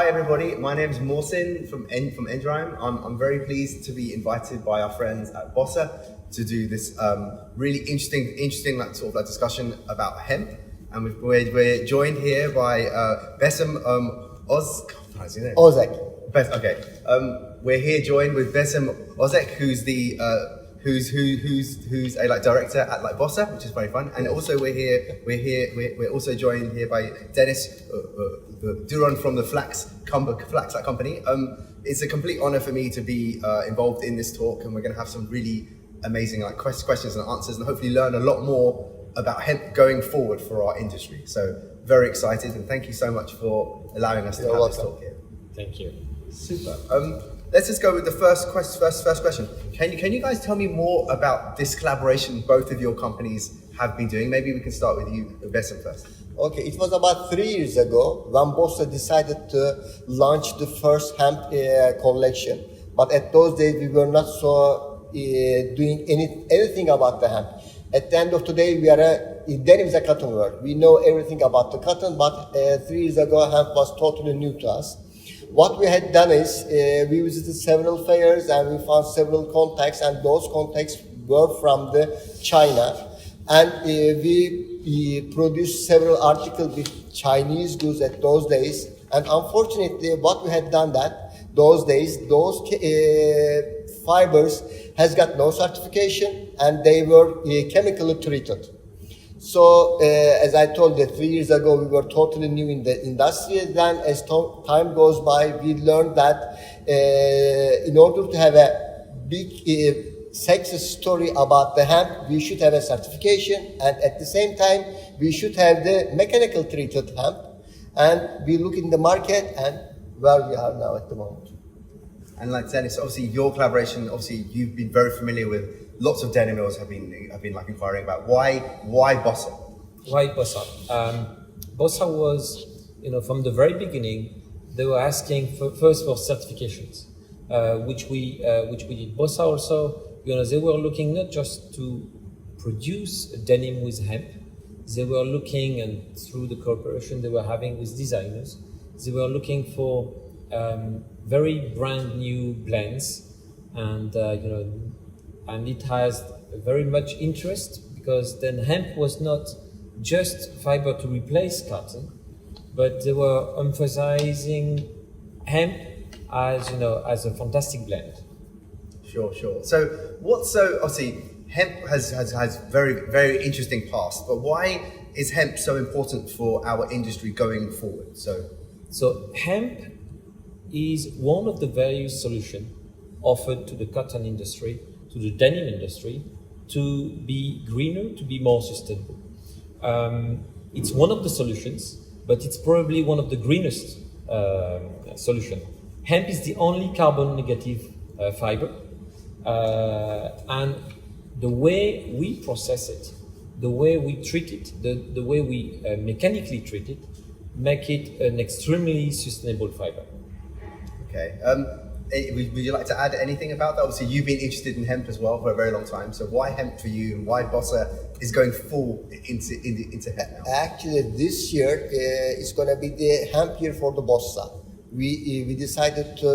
everybody. My name is Mohsin from ENDRIME. I'm very pleased to be invited by our friends at Bossa to do this really interesting like, sort of like discussion about hemp. And we're joined here by Bessem Ozek. Okay. We're here joined with Bessem Ozek, who's the who's a like director at like Bossa, which is very fun. And also we're also joined here by Dennis Duron from the Flax company. It's a complete honor for me to be involved in this talk, and we're going to have some really amazing like questions and answers, and hopefully learn a lot more about hemp going forward for our industry. So very excited, and thank you so much for allowing us to have this talk here. Thank you. Super. Let's just go with the first question. Can you guys tell me more about this collaboration both of your companies have been doing? Maybe we can start with you, Bessem, first. Okay, it was about 3 years ago when Bossa decided to launch the first hemp collection. But at those days, we were not so doing anything about the hemp. At the end of the day, Denim is a cotton world. We know everything about the cotton, but 3 years ago, hemp was totally new to us. What we had done is we visited several fairs and we found several contacts, and those contacts were from China. And we produced several articles with Chinese goods at those days. And unfortunately, what we had done those fibers has got no certification, and they were chemically treated. So, as I told you, 3 years ago, we were totally new in the industry. Then, as time goes by, we learned that in order to have a big success story about the hemp, we should have a certification, and at the same time, we should have the mechanical treated hemp. And we look in the market, and where we are now at the moment. And like Dennis, obviously your collaboration, obviously you've been very familiar with lots of denim mills have been like inquiring about why Bossa? Why Bossa? Bossa was, from the very beginning, they were asking first for certifications, which we did. Bossa also, they were looking not just to produce denim with hemp. They were looking, and through the cooperation they were having with designers, they were looking for very brand new blends, and and it has very much interest, because then hemp was not just fiber to replace cotton, but they were emphasizing hemp as a fantastic blend. Sure. So obviously hemp has very interesting past, but why is hemp so important for our industry going forward? So hemp is one of the various solutions offered to the cotton industry, to the denim industry, to be greener, to be more sustainable. It's one of the solutions, but it's probably one of the greenest solution. Hemp is the only carbon negative fiber, and the way we process it, the way we treat it, the way we mechanically treat it, make it an extremely sustainable fiber. Okay. Would you like to add anything about that? Obviously, you've been interested in hemp as well for a very long time. So why hemp for you, and why Bossa is going full into hemp now? Actually, this year is going to be the hemp year for the Bossa. We decided to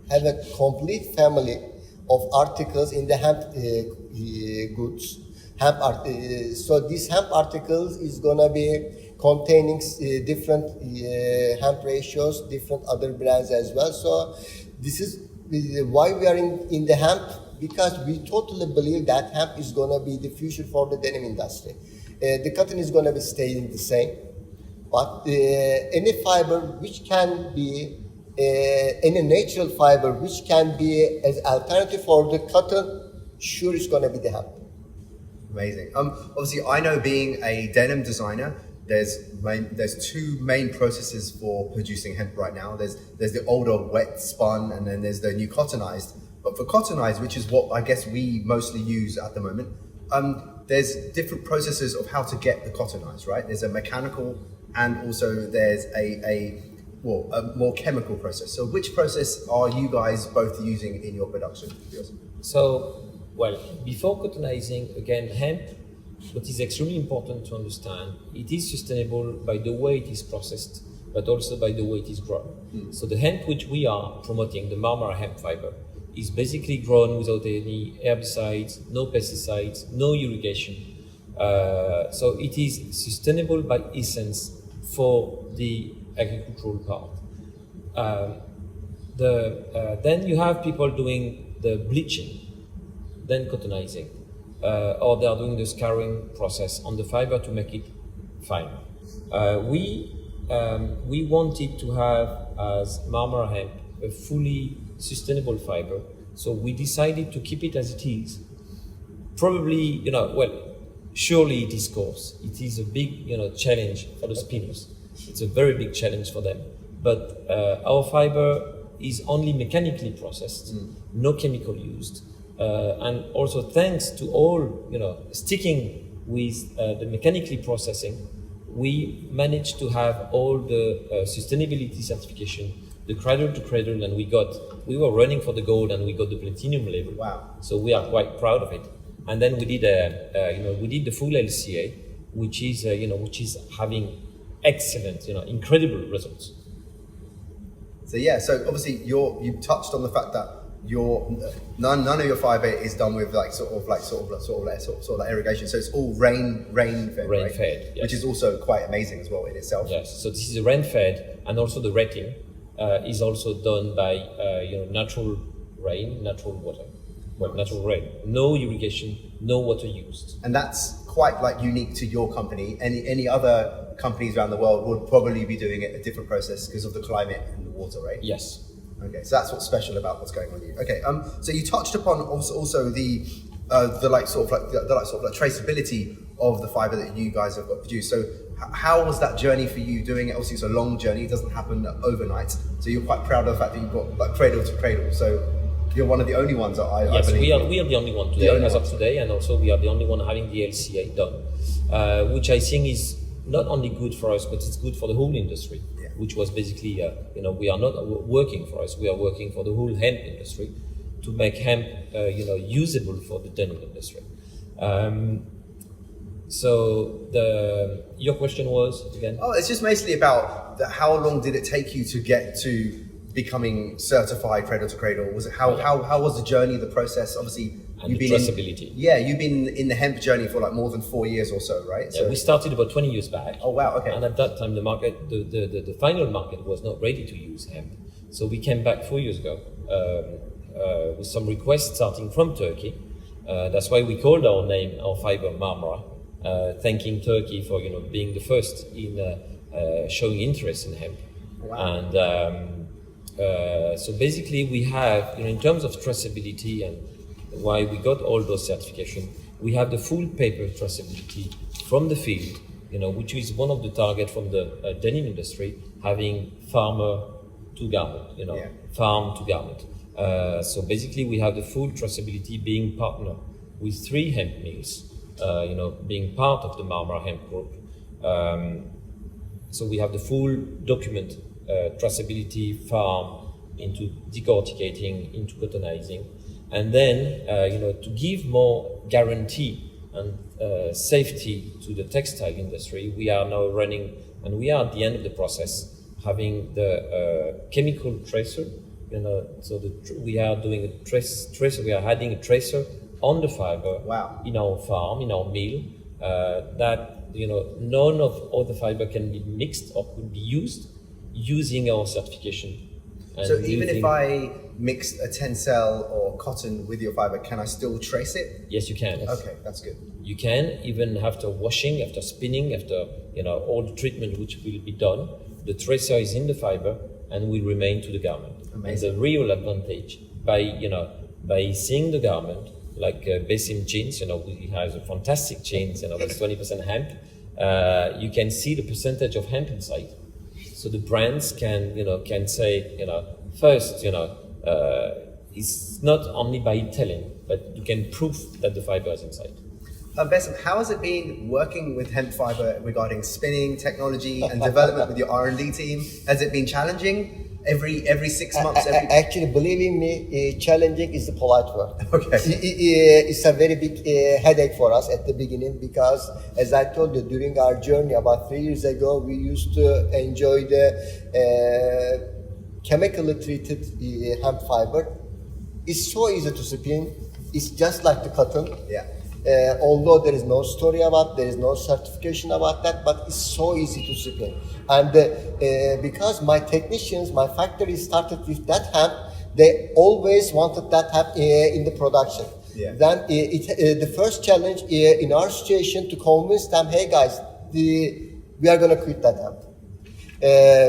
have a complete family of articles in the hemp goods. So this hemp articles is going to be containing different hemp ratios, different other brands as well. So this is why we are in the hemp, because we totally believe that hemp is going to be the future for the denim industry. The cotton is going to be staying the same, but any fiber which can be, any natural fiber which can be as alternative for the cotton, sure is going to be the hemp. Amazing. Obviously, I know being a denim designer, there's two main processes for producing hemp right now. There's the older wet spun, and then there's the new cottonized. But for cottonized, which is what I guess we mostly use at the moment, there's different processes of how to get the cottonized, right? There's a mechanical, and also there's a more chemical process. So which process are you guys both using in your production? So, before cottonizing, again, hemp, what is extremely important to understand, it is sustainable by the way it is processed. but also by the way it is grown. So the hemp which we are promoting, the Marmara hemp fiber, is basically grown without any herbicides, no pesticides, no irrigation. So it is sustainable by essence for the agricultural part. Then you have people doing the bleaching, then cottonizing, or they are doing the scouring process on the fiber to make it fine. We wanted to have, as Marmara hemp, a fully sustainable fiber, so we decided to keep it as it is. Probably, surely it is coarse. It is a big, challenge for the spinners. It's a very big challenge for them. But our fiber is only mechanically processed, no chemical used, and also thanks to all, sticking with the mechanically processing, we managed to have all the sustainability certification, the cradle to cradle, and we were running for the gold, and we got the platinum label. Wow! So we are quite proud of it. And then we did the full LCA, which is having excellent, incredible results. So so obviously you touched on the fact that none of your fiber is done with like irrigation. So it's all rain fed, right? Fed, yes. Which is also quite amazing as well in itself. Yes. So this is rain fed, and also the retting is also done by natural rain, natural water. Well, natural rain, no irrigation, no water used. And that's quite like unique to your company. Any other companies around the world would probably be doing it a different process because of the climate and the water, right? Yes. Okay, so that's what's special about what's going on here. Okay, so you touched upon also the traceability of the fiber that you guys have got produced. So how was that journey for you doing it? Obviously, it's a long journey. It doesn't happen overnight. So you're quite proud of the fact that you've got like cradle to cradle. So you're one of the only ones that I believe. Yes, we are the only one today, as of today, and also we are the only one having the LCA done, which I think is not only good for us, but it's good for the whole industry. Yeah. Which was basically, we are not working for us; we are working for the whole hemp industry to make hemp, usable for the denim industry. Your question was again? Oh, it's just basically about how long did it take you to get to becoming certified cradle to cradle? Was it how was the journey, the process? Obviously, and you've been traceability. You've been in the hemp journey for like more than 4 years or so, right? Yeah, we started about 20 years back. Oh wow, okay. And at that time, the market, the final market was not ready to use hemp. So we came back 4 years ago with some requests starting from Turkey. That's why we called our fiber Marmara, thanking Turkey for being the first in showing interest in hemp. Wow. And so basically we have, in terms of traceability and why we got all those certifications, we have the full paper traceability from the field, which is one of the targets from the denim industry, having farmer to garment, farm to garment. So basically we have the full traceability being partner with 3 hemp mills, being part of the Marmara Hemp Group. So we have the full document traceability farm into decorticating, into cottonizing, and then to give more guarantee and safety to the textile industry, we are now running, and we are at the end of the process, having the chemical tracer. So we are doing a tracer. We are adding a tracer on the fiber. Wow. In our farm, in our mill, that none of all the fiber can be mixed or could be used using our certification. So even if I mix a tencel or cotton with your fiber, can I still trace it? Yes, you can. Okay, that's good. You can, even after washing, after spinning, after all the treatment which will be done, the tracer is in the fiber and will remain to the garment. Amazing. And the real advantage by seeing the garment, like Denim jeans, we have a fantastic jeans, that's 20% hemp. You can see the percentage of hemp inside. So the brands can say, first, it's not only by telling, but you can prove that the fiber is inside. Besem, how has it been working with hemp fiber regarding spinning technology and development with your R&D team? Has it been challenging? Every 6 months. Actually, believing me, challenging is the polite word. Okay. It's a very big headache for us at the beginning because, as I told you, during our journey about 3 years ago, we used to enjoy the chemically treated hemp fiber. It's so easy to spin. It's just like the cotton. Yeah. Although there is no story about, there is no certification about that, but it's so easy to spin. And because my technicians, my factory started with that hemp, they always wanted that hemp in the production. Yeah. Then the first challenge in our situation to convince them, hey guys, we are going to quit that hemp.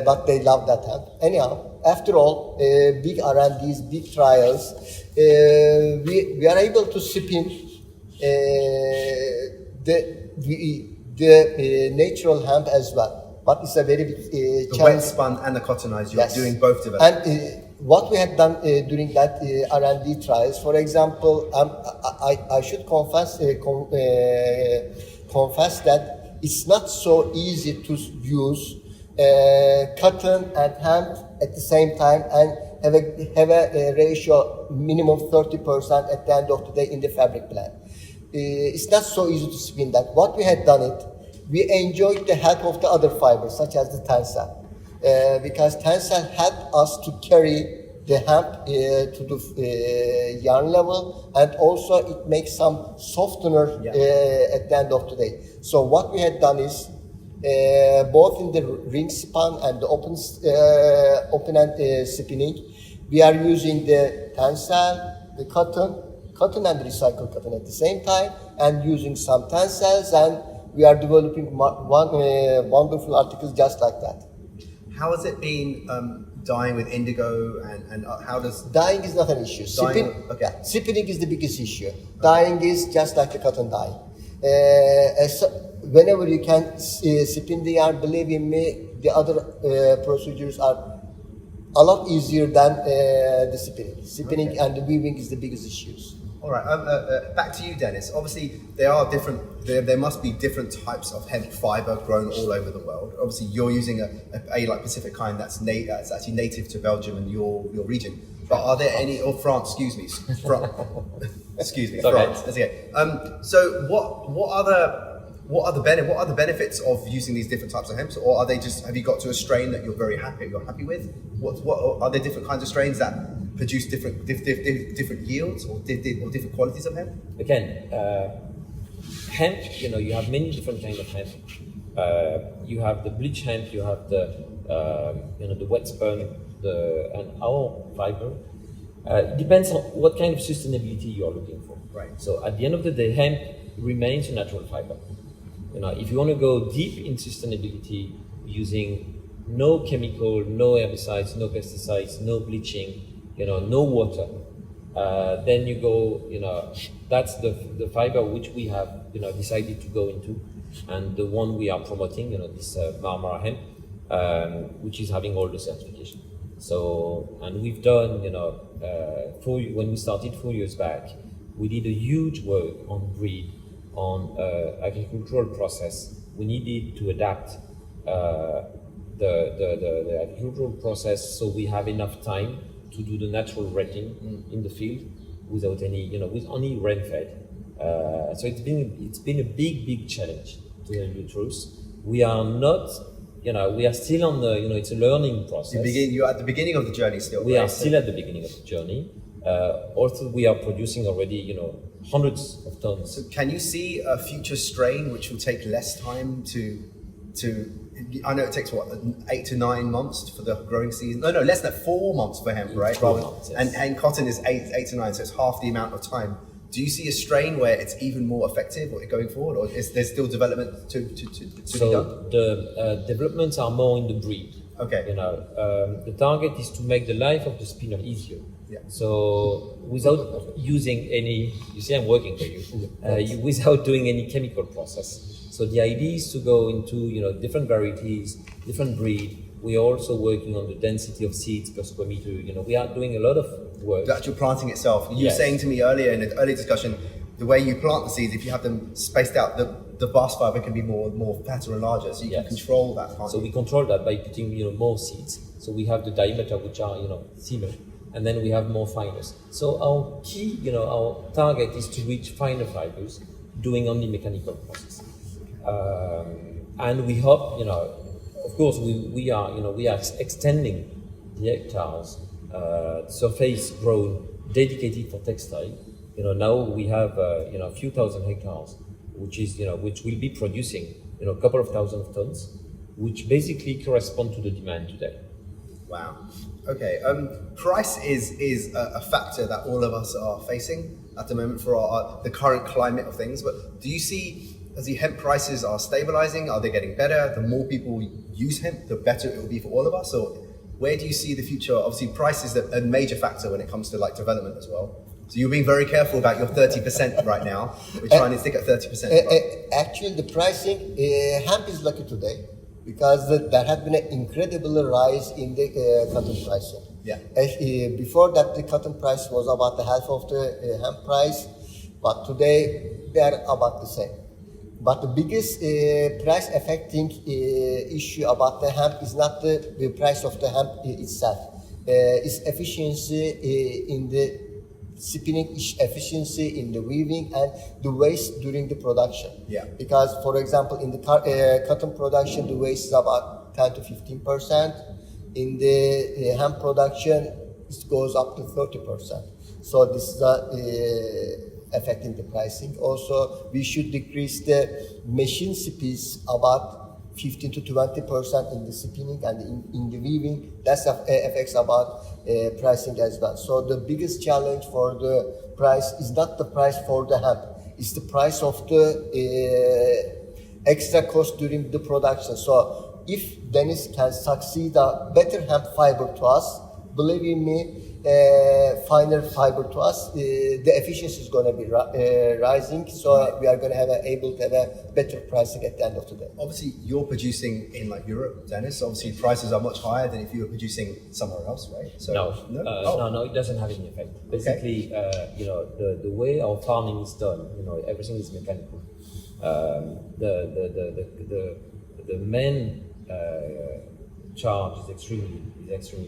But they love that hemp. Anyhow, after all, big R&Ds, big trials, we are able to spin the natural hemp as well, but it's a very big The challenge. wet spun and the cottonized, you're Yes. doing both development. And what we had done during that R&D trials, for example, I should confess that it's not so easy to use cotton and hemp at the same time and have a ratio minimum 30% at the end of the day in the fabric plant. It's not so easy to spin that. What we had done it, we enjoyed the help of the other fibers such as the tencel, because tencel helped us to carry the hemp to the yarn level, and also it makes some softener at the end of the day. So what we had done is both in the ring spun and the open end spinning, we are using the tencel, the cotton and recycled cotton at the same time, and using some tencels, and we are developing wonderful articles just like that. How has it been dyeing with indigo, and how does Dyeing is not an issue. Spinning is the biggest issue. Dyeing is just like the cotton dye. Whenever you can spin the yarn, believe in me, the other procedures are a lot easier than the spinning. Spinning and the weaving is the biggest issues. All right, back to you, Dennis. Obviously, there are different. There must be different types of hemp fiber grown all over the world. Obviously, you're using a like Pacific kind that's actually native to Belgium and your region. But are there any, or France? Excuse me, excuse me, It's okay. France. That's okay. So, what are the benefits of using these different types of hemps, or are they just? Have you got to a strain that you're happy with? What are there different kinds of strains that produce different yields or different qualities of hemp? Again, hemp, you have many different kinds of hemp. You have the bleach hemp, you have the wet spun, and our fiber. It depends on what kind of sustainability you are looking for. Right. So at the end of the day, hemp remains a natural fiber. If you want to go deep in sustainability, using no chemical, no herbicides, no pesticides, no bleaching, no water, then you go, that's the fiber which we have, decided to go into, and the one we are promoting, this Marmara hemp, which is having all the certification. So, and we've done, when we started 4 years back, we did a huge work on breed, on agricultural process. We needed to adapt the agricultural process so we have enough time to do the natural retting in the field without any, with only rainfed. So it's been a big challenge, to tell you the truth. We are not, we are still on the, it's a learning process. You're at the beginning of the journey still. We are still at the beginning of the journey. Also, we are producing already, hundreds of tons. So can you see a future strain which will take less time to I know it takes 8 to 9 months for the growing season. No, less than 4 months for hemp, right? 4 months, yes. And cotton is 8 to 9, so it's half the amount of time. Do you see a strain where it's even more effective going forward, or is there still development to be done? So the developments are more in the breed. Okay. The target is to make the life of the spinner easier. Yeah. So without using any, you see I'm working for you, without doing any chemical process. So the idea is to go into different varieties, different breed. We are also working on the density of seeds per square meter. We are doing a lot of work. The actual planting itself. You were Yes. saying to me earlier in an earlier discussion, the way you plant the seeds, if you have them spaced out, the bast fiber can be more fatter and larger, so you can control that. So we control that by putting more seeds. So we have the diameter which are thinner, and then we have more finers. So our key, our target is to reach finer fibers, doing only mechanical process. And we hope, of course, we are extending the hectares, surface grown, dedicated for textile. Now we have a few thousand hectares, which will be producing a couple of thousand of tons, which basically correspond to the demand today. Wow. Okay. Price is a factor that all of us are facing at the moment for the current climate of things. But do you see, as the hemp prices are stabilizing, are they getting better? The more people use hemp, the better it will be for all of us. Or where do you see the future? Obviously, price is a major factor when it comes to development as well. So you're being very careful about your 30% right now. We're trying to stick at 30%. Actually, the pricing, hemp is lucky today because there has been an incredible rise in the cotton pricing. Yeah. Before that, the cotton price was about the half of the hemp price, but today they are about the same. But the biggest price affecting issue about the hemp is not the price of the hemp itself. It's efficiency in the spinning, efficiency in the weaving, and the waste during the production. Yeah. Because, for example, in the cotton production, the waste is about 10 to 15%. In the hemp production, it goes up to 30%. So this is affecting the pricing. Also, we should decrease the machine speeds about 15 to 20% in the spinning and in the weaving. That affects about pricing as well. So the biggest challenge for the price is not the price for the hemp, it's the price of the extra cost during the production. So if Deniz can succeed a better hemp fiber to us, believe in me, finer fiber to us, the efficiency is going to be rising, so we are going to have able to have a better pricing at the end of the day. Obviously, you're producing in Europe, Dennis. Obviously, prices are much higher than if you were producing somewhere else, right? So, no, it doesn't have any effect. Basically, the way our farming is done, everything is mechanical. The main charge is extremely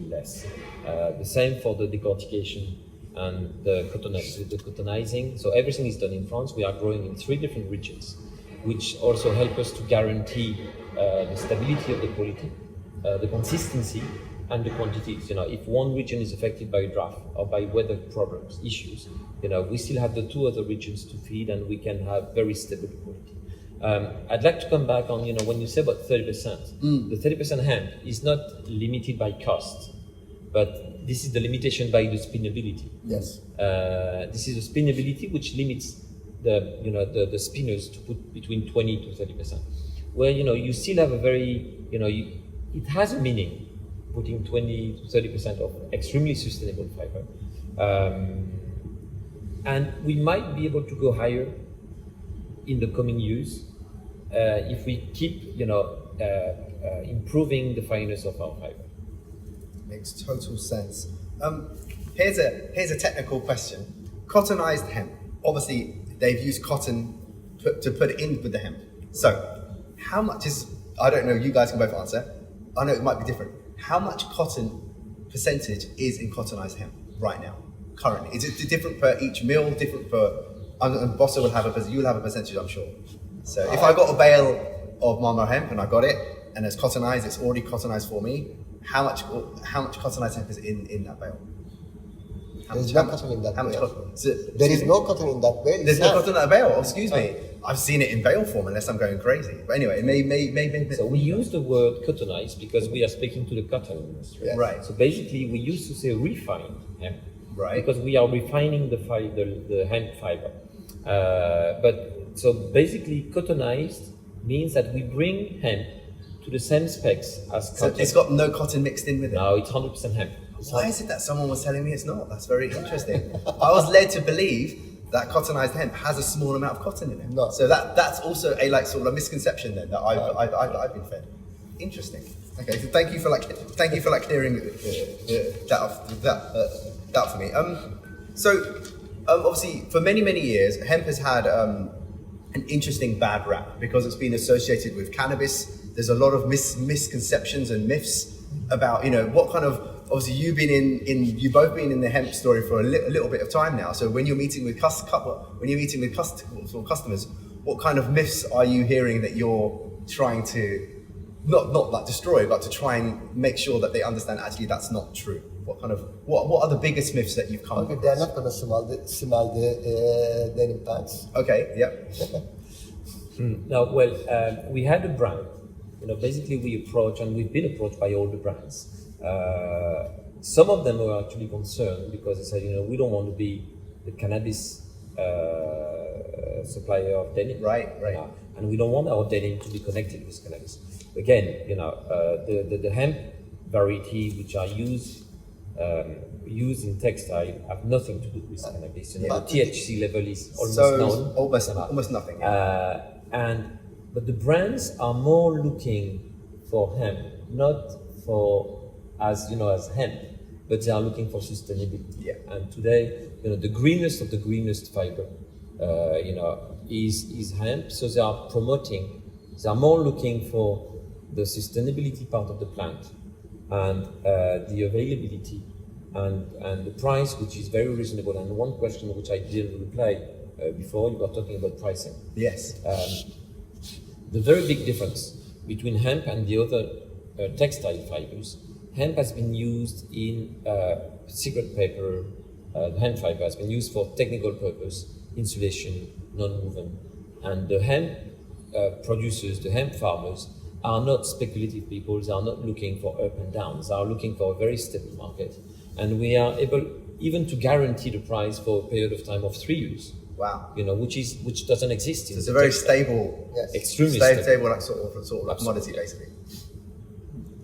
less. The same for the decortication and the cottonizing. So everything is done in France. We are growing in 3 different regions, which also help us to guarantee the stability of the quality, the consistency, and the quantities. If one region is affected by drought or by weather problems, issues, we still have the 2 other regions to feed, and we can have very stable quality. I'd like to come back on, when you say about 30%, the 30% hemp is not limited by cost, but this is the limitation by the spinnability. Yes. This is the spinnability which limits the spinners to put between 20 to 30%. Where, you still have a very, it has a meaning putting 20 to 30% of extremely sustainable fiber. And we might be able to go higher in the coming years if we keep, improving the fineness of our fiber. Makes total sense. Here's a technical question. Cottonized hemp. Obviously, they've used cotton to put it in with the hemp. So, how much is? I don't know. You guys can both answer. I know it might be different. How much cotton percentage is in cottonized hemp right now, currently? Is it different per each mill? Different per? And Bossa will have you'll have a percentage, I'm sure. So if I got a bale of Marmara hemp and I got it and it's cottonized, it's already cottonized for me. How much cottonized hemp is in that bale? There's no cotton in that bale. There is no cotton in that bale. There's no cotton in that bale. Oh, excuse me. I've seen it in bale form, unless I'm going crazy. But anyway, it may. So we use the word cottonized because we are speaking to the cotton industry. Yeah. Right. So basically, we used to say refined hemp. Right. Because we are refining the hemp fiber. But so basically, cottonized means that we bring hemp to the same specs as cotton. So it's got no cotton mixed in with it? No, it's 100% hemp. Why is it that someone was telling me it's not? That's very interesting. I was led to believe that cottonized hemp has a small amount of cotton in it. No. So that's also a sort of a misconception then that I've been fed. Interesting. Okay, so thank you for clearing that up for me. So obviously for many years hemp has had an interesting bad rap because it's been associated with cannabis. There's a lot of misconceptions and myths about, you know, what kind of, obviously you've been you both been in the hemp story for a little bit of time now. So when you're meeting with customers, what kind of myths are you hearing that you're trying to not like destroy, but to try and make sure that they understand actually that's not true? What are the biggest myths that you've come Okay, across? they're not gonna smell the denim pants. Okay, yep. Now, well, we had a brand. You know, basically we approach, and we've been approached by all the brands. Some of them were actually concerned because they said, you know, we don't want to be the cannabis supplier of denim. Right. And we don't want our denim to be connected with cannabis. Again, you know, the hemp variety which are used in textile have nothing to do with cannabis. You know, the THC level is almost known. Almost nothing. Yeah. But the brands are more looking for hemp, not for as hemp, but they are looking for sustainability. Yeah. And today, you know, the greenest of the greenest fiber, is hemp. So they are more looking for the sustainability part of the plant and the availability and the price, which is very reasonable. And one question which I didn't reply before, you were talking about pricing. Yes. The very big difference between hemp and the other textile fibers, hemp has been used in cigarette paper. The hemp fiber has been used for technical purpose, insulation, non-woven. And the hemp producers, the hemp farmers, are not speculative people. They are not looking for up and downs. They are looking for a very stable market. And we are able even to guarantee the price for a period of time of 3 years. Wow. You know, which doesn't exist in It's a very stable, extremely stable like sort of commodity basically.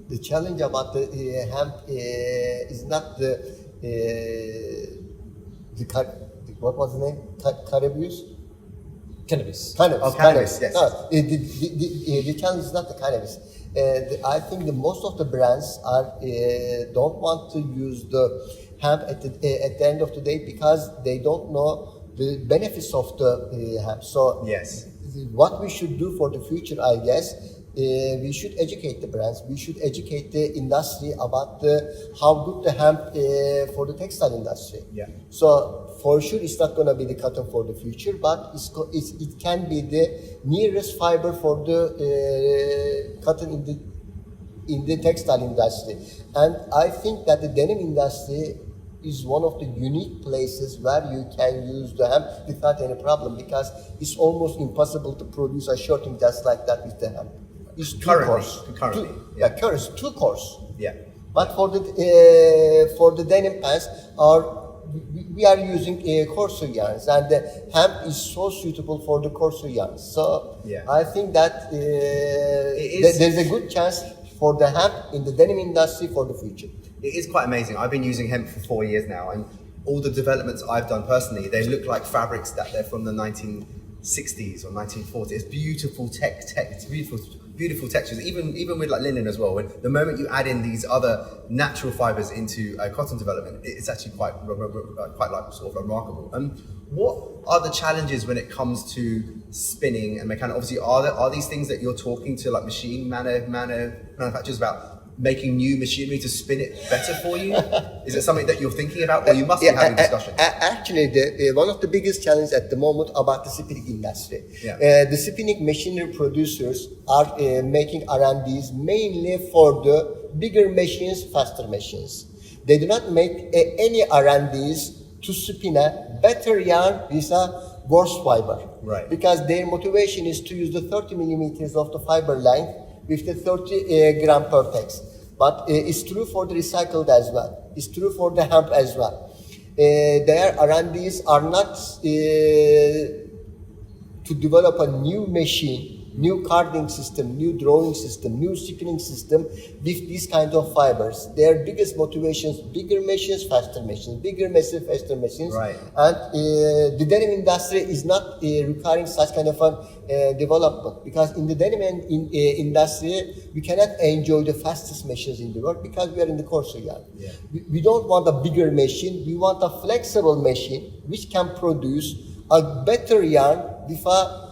The challenge about the hemp is not what was the name? Cannabis? Cannabis. Cannabis, yes. No, the challenge is not the cannabis. I think most of the brands don't want to use the hemp at the end of the day because they don't know the benefits of the hemp. So Yes. what we should do for the future, I guess, we should educate the brands. We should educate the industry about how good the hemp for the textile industry. Yeah. So for sure, it's not going to be the cotton for the future, but it can be the nearest fiber for the cotton in the textile industry. And I think that the denim industry is one of the unique places where you can use the hemp without any problem because it's almost impossible to produce a shirting just like that with the hemp. It's too coarse. Currently, Too coarse. Yeah. But for the denim pants, we are using coarser yarns, and the hemp is so suitable for the coarser yarns. So Yeah. I think that there's a good chance for the hemp in the denim industry for the future. It is quite amazing. I've been using hemp for 4 years now, and all the developments I've done personally, they look like fabrics that they're from the 1960s or 1940s. It's beautiful beautiful textures, even with like linen as well. When the moment you add in these other natural fibers into cotton development, it's actually quite like sort of remarkable. What are the challenges when it comes to spinning and mechanical? Obviously, are these things that you're talking to like machine manufacturers about? Making new machinery to spin it better for you? Is it something that you're thinking about, or you must be having discussions? Actually, one of the biggest challenges at the moment about the spinning industry. Yeah. The spinning machinery producers are making R&Ds mainly for the bigger machines, faster machines. They do not make any R&Ds to spin a better yarn with a worse fiber. Right. Because their motivation is to use the 30 millimeters of the fiber length with the 30 gram per text. But it's true for the recycled as well. It's true for the hemp as well. Their R&Ds are not to develop a new machine, new carding system, new drawing system, new spinning system with these kind of fibers. Their biggest motivations, bigger machines, faster machines, bigger machines, faster machines. Right. And the denim industry is not requiring such kind of a development, because in the denim industry we cannot enjoy the fastest machines in the world because we are in the coarser yarn. Yeah. We don't want a bigger machine, we want a flexible machine which can produce a better yarn with a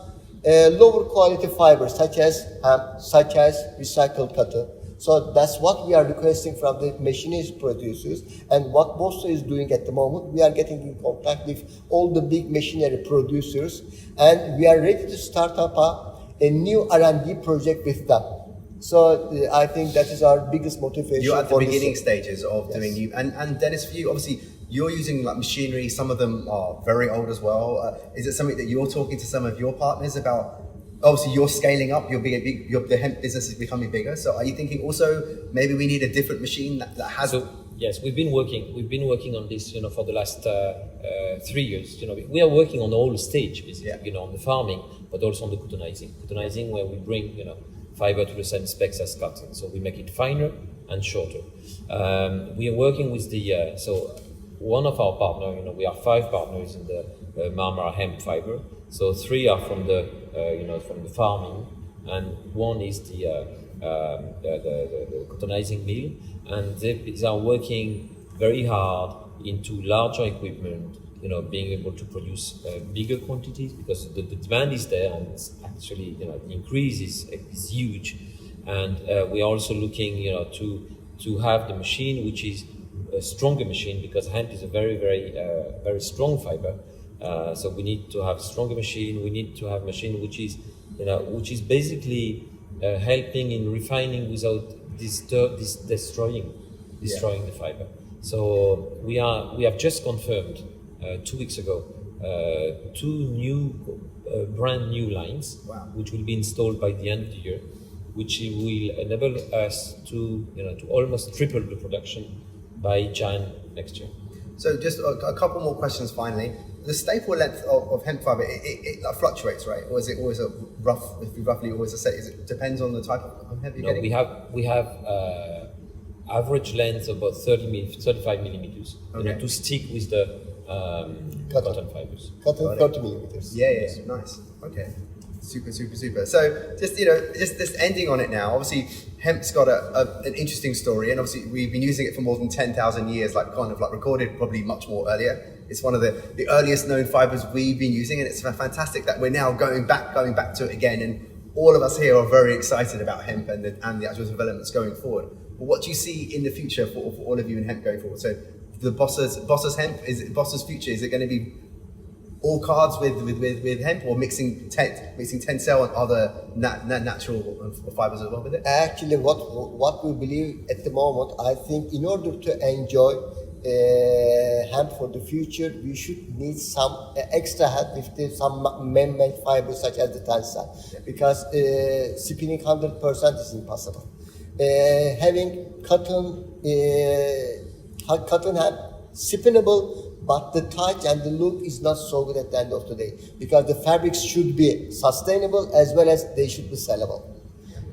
lower quality fibers such as hemp, such as recycled cotton. So that's what we are requesting from the machinery producers, and what Bossa is doing at the moment. We are getting in contact with all the big machinery producers, and we are ready to start up a new R&D project with them. So I think that is our biggest motivation. You're at the for beginning this. stages of doing new, and Dennis, for you, obviously, you're using like machinery. Some of them are very old as well. Is it something that you're talking to some of your partners about? Obviously, you're scaling up. The hemp business is becoming bigger. So, are you thinking also maybe we need a different machine that has? So yes, we've been working on this, for the last 3 years. We are working on all stage, basically, on the farming, but also on the cottonizing, where we bring, fiber to the same specs as cotton. So we make it finer and shorter. We are working with so one of our partners, we are 5 partners in the Marmara hemp fiber. So 3 are from the farming, and 1 is the cottonizing mill, and they are working very hard into larger equipment, being able to produce bigger quantities, because the demand is there, and it's actually, the increase is huge. And we are also looking, to have the machine, which is a stronger machine, because hemp is a very, very, very strong fiber. So we need to have stronger machine. We need to have machine which is basically helping in refining without destroying the fiber. So we have just confirmed 2 weeks ago 2 new brand new lines, which will be installed by the end of the year, which will enable us to almost triple the production by Jan next year. So just a couple more questions finally. The staple length of hemp fiber, it like fluctuates, right? Or is it always a roughly always a set? It depends on the type of hemp you're getting? We have average length about 35 millimeters, to stick with the cotton fibers. Cotton 30 millimeters. Yeah, nice. Okay. Super. So just ending on it now. Obviously, hemp's got an interesting story, and obviously we've been using it for more than 10,000 years, like recorded probably much more earlier. It's one of the earliest known fibers we've been using, and it's fantastic that we're now going back to it again. And all of us here are very excited about hemp and the actual developments going forward. But what do you see in the future for all of you in hemp going forward? So the Bossa's hemp, Bossa's future, is it going to be all cards with hemp, or mixing tencel and other natural fibers as well with it? Actually, what we believe at the moment, I think in order to enjoy hemp for the future, we should need some extra help with some man-made fibers such as the tencel, because spinning 100% is impossible. Having cotton hemp spinnable, but the touch and the look is not so good at the end of the day, because the fabrics should be sustainable as well as they should be sellable.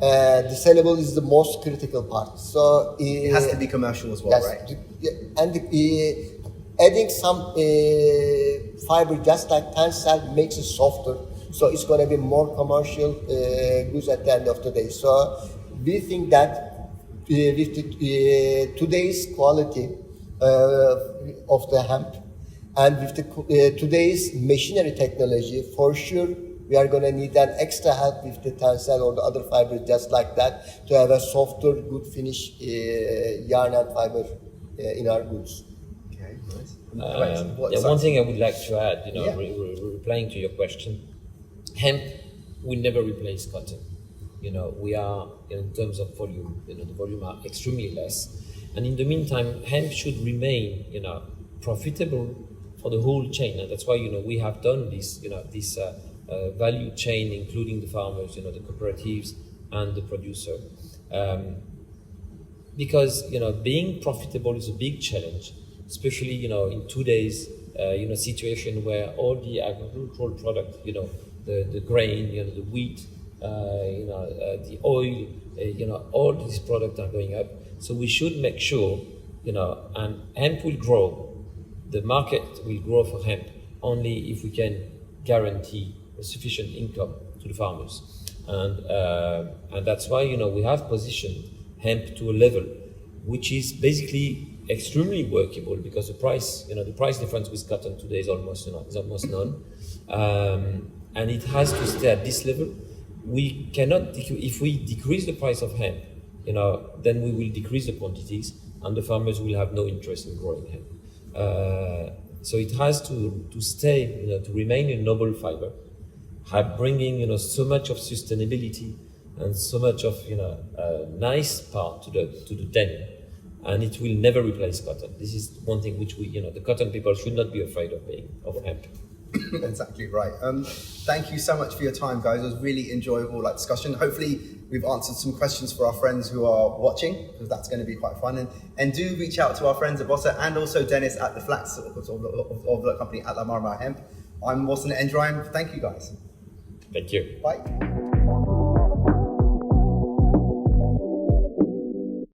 The sellable is the most critical part. So it has to be commercial as well, yes, right? And adding some fiber just like tencel makes it softer, so it's going to be more commercial goods at the end of the day. So we think that with today's quality of the hemp, and with today's machinery technology, for sure we are going to need an extra help with the tencel or the other fibers just like that, to have a softer, good finish yarn and fiber in our goods. Okay, nice. One thing I would like to add, replying to your question, hemp will never replace cotton. We are, in terms of volume, the volume are extremely less. And in the meantime, hemp should remain, profitable for the whole chain. And that's why, we have done this, this value chain, including the farmers, the cooperatives and the producer. Because, being profitable is a big challenge, especially, in today's, situation where all the agricultural product, the grain, the wheat, the oil, all these products are going up. So we should make sure, and hemp will grow. The market will grow for hemp only if we can guarantee a sufficient income to the farmers. And that's why, we have positioned hemp to a level which is basically extremely workable, because the price difference with cotton today is almost none. and it has to stay at this level. We cannot, if we decrease the price of hemp, then we will decrease the quantities, and the farmers will have no interest in growing hemp. So it has to stay, to remain a noble fiber, bringing so much of sustainability and so much of nice part to the denim, and it will never replace cotton. This is one thing which the cotton people should not be afraid of hemp. Exactly right. Thank you so much for your time, guys. It was really enjoyable discussion. Hopefully we've answered some questions for our friends who are watching, because that's going to be quite fun. And do reach out to our friends at Bossa and also Dennis at the Flax of the company at La Marmara Hemp. I'm Bossa and ENDRIME. Thank you guys. Thank you. Bye.